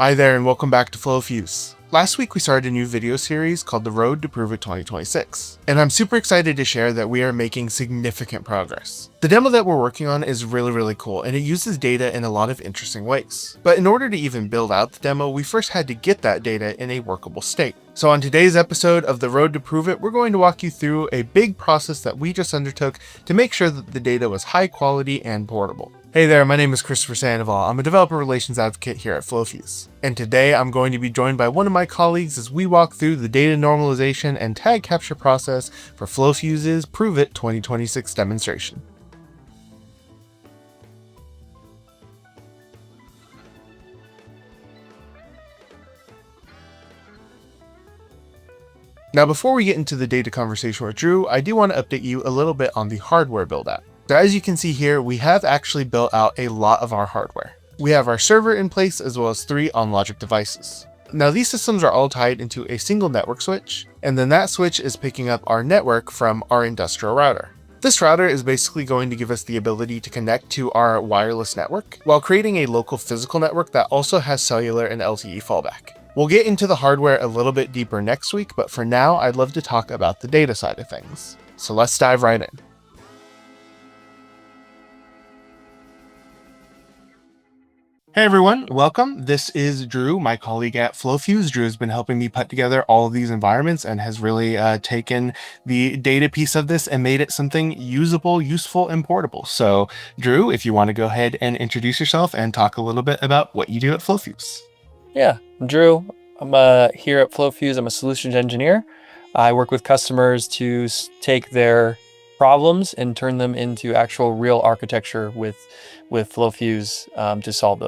Hi there and welcome back to FlowFuse. Last week we started a new video series called The Road to ProveIt 2026, and I'm super excited to share that we are making significant progress. The demo that we're working on is really cool, and it uses data in a lot of interesting ways. But in order to even build out the demo, we first had to get that data in a workable state. So on today's episode of The Road to ProveIt, we're going to walk you through a big process that we just undertook to make sure that the data was high quality and portable. Hey there, my name is Christopher Sandoval. I'm a developer relations advocate here at FlowFuse. And today I'm going to be joined by one of my colleagues as we walk through the data normalization and tag capture process for FlowFuse's ProveIt 2026 demonstration. Now before we get into the data conversation with Drew, I do want to update you a little bit on the hardware build out. So as you can see here, we have actually built out a lot of our hardware. We have our server in place as well as 3 on-logic devices. Now these systems are all tied into a single network switch, and then that switch is picking up our network from our industrial router. This router is basically going to give us the ability to connect to our wireless network while creating a local physical network that also has cellular and LTE fallback. We'll get into the hardware a little bit deeper next week, but for now I'd love to talk about the data side of things. So let's dive right in. Hey everyone, welcome. This is Drew, my colleague at FlowFuse. Drew has been helping me put together all of these environments and has really taken the data piece of this and made it something usable, useful, and portable. So Drew, if you want to go ahead and introduce yourself and talk a little bit about what you do at FlowFuse. Yeah, I'm Drew. I'm here at FlowFuse. I'm a solutions engineer. I work with customers to take their problems and turn them into actual real architecture with FlowFuse to solve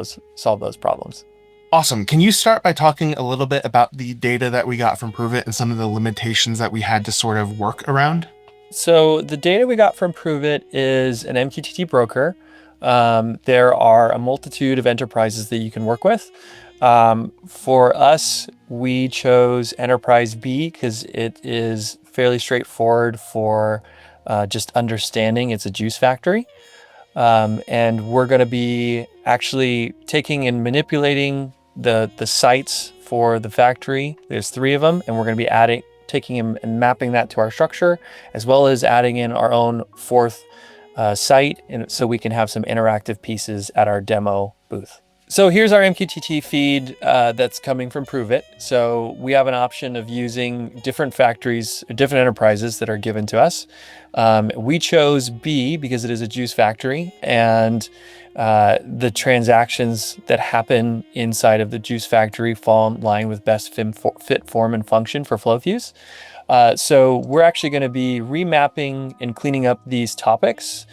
those problems. Awesome. Can you start by talking a little bit about the data that we got from ProveIt and some of the limitations that we had to sort of work around? So the data we got from ProveIt is an MQTT broker. There are a multitude of enterprises that you can work with. For us, we chose Enterprise B because it is fairly straightforward for just understanding. It's a juice factory. And we're going to be actually taking and manipulating the sites for the factory. There's 3 of them, and we're going to be taking and mapping that to our structure, as well as adding in our own 4th site, and so we can have some interactive pieces at our demo booth. So here's our MQTT feed that's coming from ProveIt. So we have an option of using different factories, different enterprises that are given to us. We chose B because it is a juice factory, and the transactions that happen inside of the juice factory fall in line with best fit, form, and function for FlowFuse. So we're actually going to be remapping and cleaning up these topics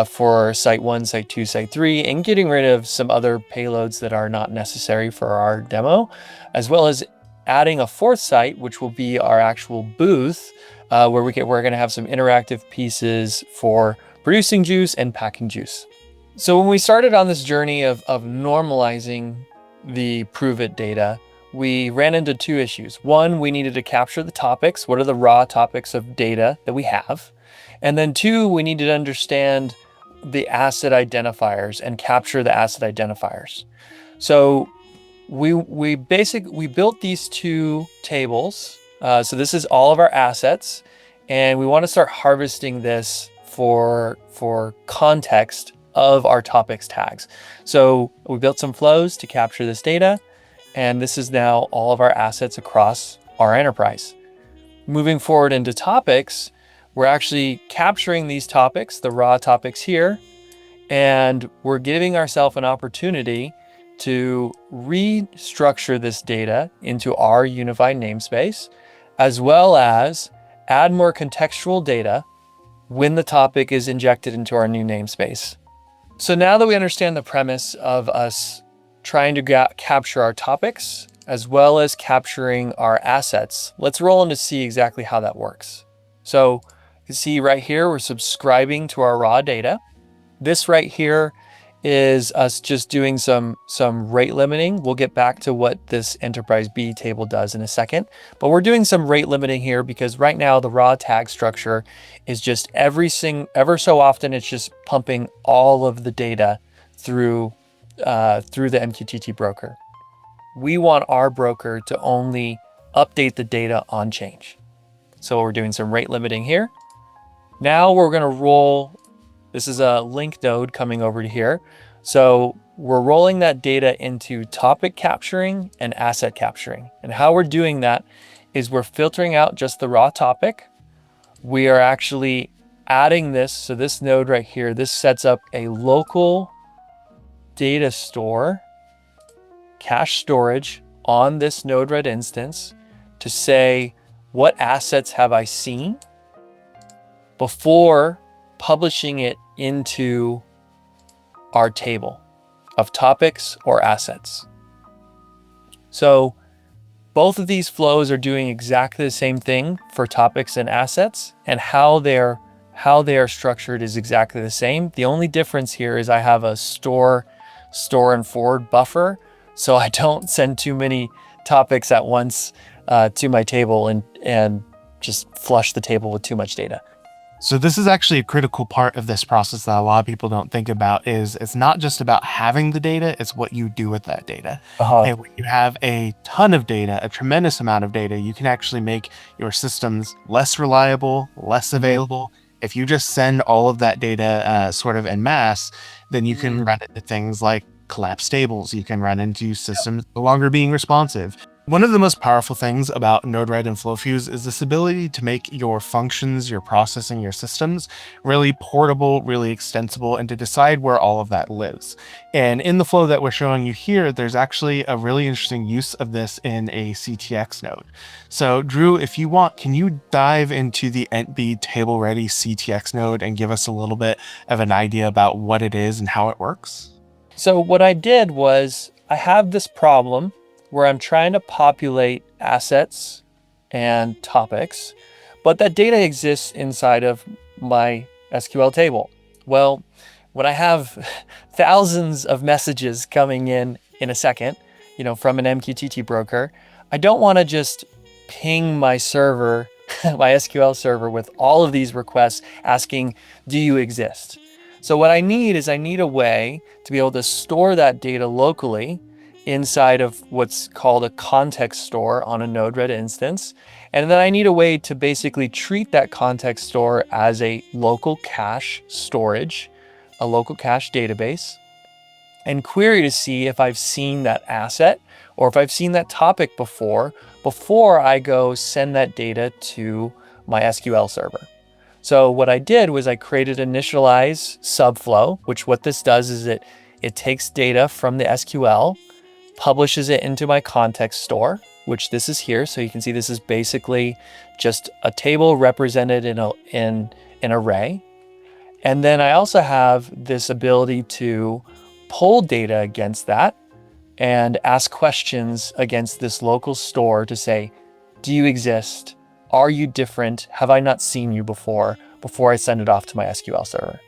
for site 1, site 2, site 3, and getting rid of some other payloads that are not necessary for our demo, as well as adding a 4th site, which will be our actual booth, where we're going to have some interactive pieces for producing juice and packing juice. So when we started on this journey of normalizing the ProveIt data, we ran into 2 issues. One, we needed to capture the topics. What are the raw topics of data that we have? And then 2, we needed to understand the asset identifiers and capture the asset identifiers. So we built these 2 tables. So this is all of our assets, and we want to start harvesting this for context of our topics tags. So we built some flows to capture this data, and this is now all of our assets across our enterprise. Moving forward into topics, we're actually capturing these topics, the raw topics here, and we're giving ourselves an opportunity to restructure this data into our unified namespace, as well as add more contextual data when the topic is injected into our new namespace. So now that we understand the premise of us trying to capture our topics, as well as capturing our assets, let's roll in to see exactly how that works. So you can see right here, we're subscribing to our raw data. This right here is us just doing some rate limiting. We'll get back to what this Enterprise B table does in a second, but we're doing some rate limiting here because right now the raw tag structure is just ever so often, it's just pumping all of the data through the MQTT broker. we want our broker to only update the data on change. So we're doing some rate limiting here. Now we're going to roll, this is a link node coming over to here. So we're rolling that data into topic capturing and asset capturing. And how we're doing that is we're filtering out just the raw topic. We are actually adding this. So this node right here, this sets up a local data store, cache storage on this Node-RED instance to say, what assets have I seen before publishing it into our table of topics or assets. So both of these flows are doing exactly the same thing for topics and assets, and how they are structured is exactly the same. The only difference here is I have a store and forward buffer, so I don't send too many topics at once to my table and just flush the table with too much data. So this is actually a critical part of this process that a lot of people don't think about. Is it's not just about having the data, it's what you do with that data. And when you have a ton of data, a tremendous amount of data, you can actually make your systems less reliable, less available. If you just send all of that data sort of en masse, then you can run into things like collapsed tables. You can run into systems no longer being responsive. One of the most powerful things about Node-RED and FlowFuse is this ability to make your functions, your processing, your systems really portable, really extensible, and to decide where all of that lives. And in the flow that we're showing you here, there's actually a really interesting use of this in a CTX node. So Drew, if you want, can you dive into the entb table ready CTX node and give us a little bit of an idea about what it is and how it works? So what I did was I have this problem where I'm trying to populate assets and topics, but that data exists inside of my SQL table. Well, when I have thousands of messages coming in a second, from an MQTT broker, I don't want to just ping my server, my SQL server, with all of these requests asking, do you exist? So what I need a way to be able to store that data locally inside of what's called a context store on a Node-RED instance. And then I need a way to basically treat that context store as a local cache storage, a local cache database, and query to see if I've seen that asset or if I've seen that topic before I go send that data to my SQL server. So what I did was I created initialize subflow, which what this does is it takes data from the SQL, publishes it into my context store, which this is here. So you can see this is basically just a table represented in an array. And then I also have this ability to pull data against that and ask questions against this local store to say, do you exist? Are you different? Have I not seen you before I send it off to my SQL server?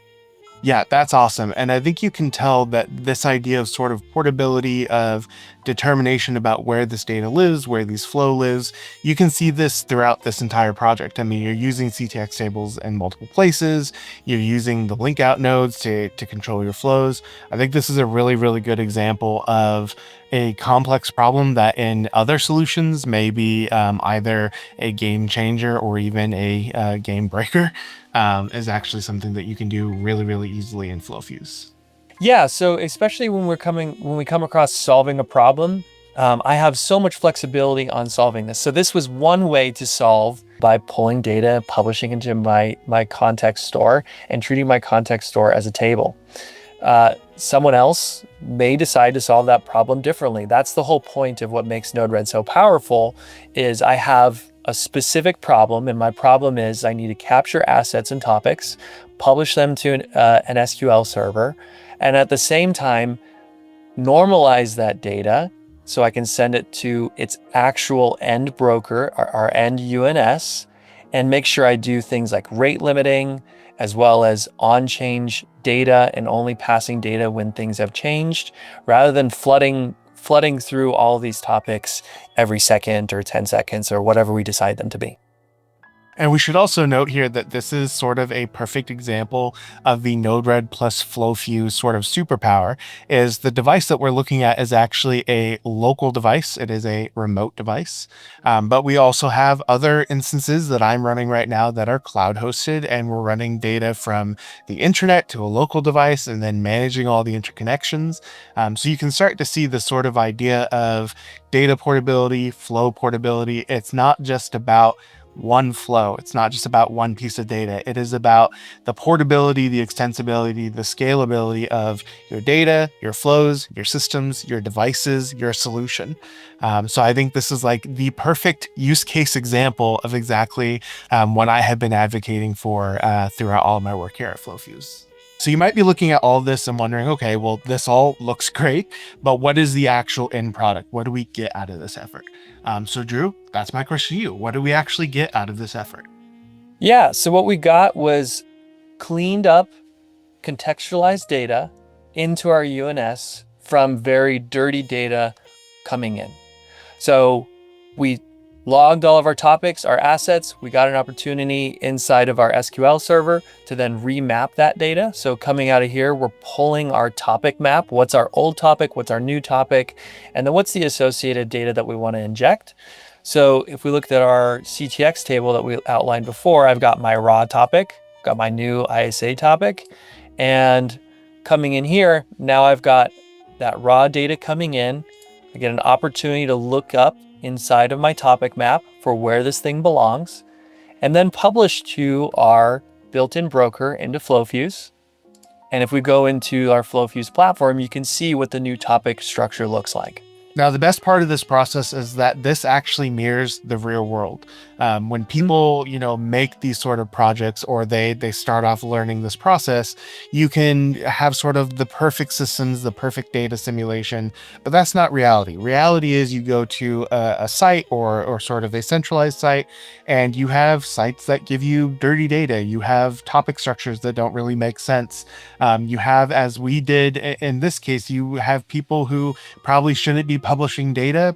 Yeah, that's awesome. And I think you can tell that this idea of sort of portability, of determination about where this data lives, where these flow lives, you can see this throughout this entire project. I mean, you're using CTX tables in multiple places. You're using the link out nodes to control your flows. I think this is a really, really good example of a complex problem that in other solutions may be either a game changer or even a game breaker. Is actually something that you can do really, really easily in FlowFuse. Yeah, so especially when we come across solving a problem, I have so much flexibility on solving this. So this was one way to solve by pulling data, publishing into my context store, and treating my context store as a table. Someone else may decide to solve that problem differently. That's the whole point of what makes Node-RED so powerful, is I have a specific problem, and my problem is I need to capture assets and topics, publish them to an SQL server, and at the same time, normalize that data so I can send it to its actual end broker, our end UNS, and make sure I do things like rate limiting, as well as on-change data and only passing data when things have changed, rather than flooding through all these topics every second or 10 seconds or whatever we decide them to be. And we should also note here that this is sort of a perfect example of the Node-RED plus FlowFuse sort of superpower. Is the device that we're looking at is actually a local device. It is a remote device. But we also have other instances that I'm running right now that are cloud hosted, and we're running data from the internet to a local device and then managing all the interconnections. So you can start to see the sort of idea of data portability, flow portability. It's not just about one flow. It's not just about one piece of data. It is about the portability, the extensibility, the scalability of your data, your flows, your systems, your devices, your solution. So I think this is like the perfect use case example of exactly what I have been advocating for throughout all of my work here at FlowFuse. So you might be looking at all this and wondering, okay, well, this all looks great, but what is the actual end product? What do we get out of this effort? So Drew, that's my question to you. What do we actually get out of this effort? Yeah, so what we got was cleaned up, contextualized data into our UNS from very dirty data coming in. So we logged all of our topics, our assets. We got an opportunity inside of our SQL server to then remap that data. So coming out of here, we're pulling our topic map. What's our old topic? What's our new topic? And then what's the associated data that we want to inject? So if we looked at our CTX table that we outlined before, I've got my raw topic, got my new ISA topic, and coming in here, now I've got that raw data coming in. I get an opportunity to look up inside of my topic map for where this thing belongs, and then publish to our built-in broker into FlowFuse. And if we go into our FlowFuse platform, you can see what the new topic structure looks like. Now, the best part of this process is that this actually mirrors the real world. When people, make these sort of projects, or they start off learning this process, you can have sort of the perfect systems, the perfect data simulation, but that's not reality. Reality is you go to a site or sort of a centralized site, and you have sites that give you dirty data. You have topic structures that don't really make sense. You have, as we did in this case, you have people who probably shouldn't be publishing data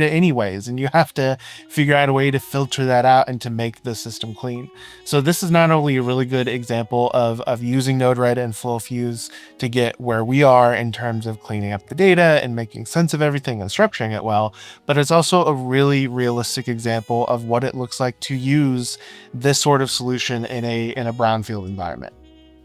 anyways, and you have to figure out a way to filter that out and to make the system clean. So this is not only a really good example of using Node-RED and FlowFuse to get where we are in terms of cleaning up the data and making sense of everything and structuring it well, but it's also a really realistic example of what it looks like to use this sort of solution in a brownfield environment.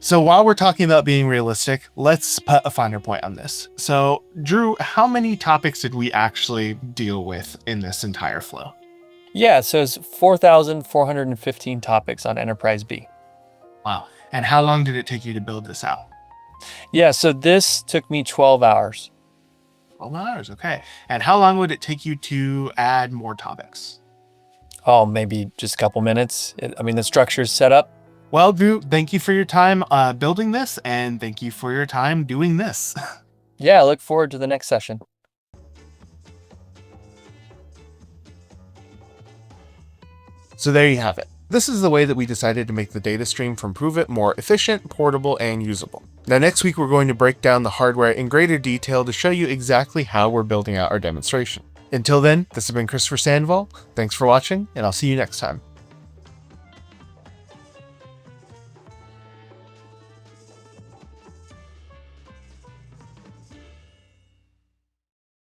So while we're talking about being realistic, let's put a finer point on this. So Drew, how many topics did we actually deal with in this entire flow? Yeah, so it's 4,415 topics on Enterprise B. Wow. And how long did it take you to build this out? Yeah, so this took me 12 hours. 12 hours, okay. And how long would it take you to add more topics? Oh, maybe just a couple minutes. The structure is set up. Well, Drew, thank you for your time building this, and thank you for your time doing this. Yeah, I look forward to the next session. So there you have it. This is the way that we decided to make the data stream from ProveIt more efficient, portable, and usable. Now next week, we're going to break down the hardware in greater detail to show you exactly how we're building out our demonstration. Until then, this has been Christopher Sandoval. Thanks for watching, and I'll see you next time.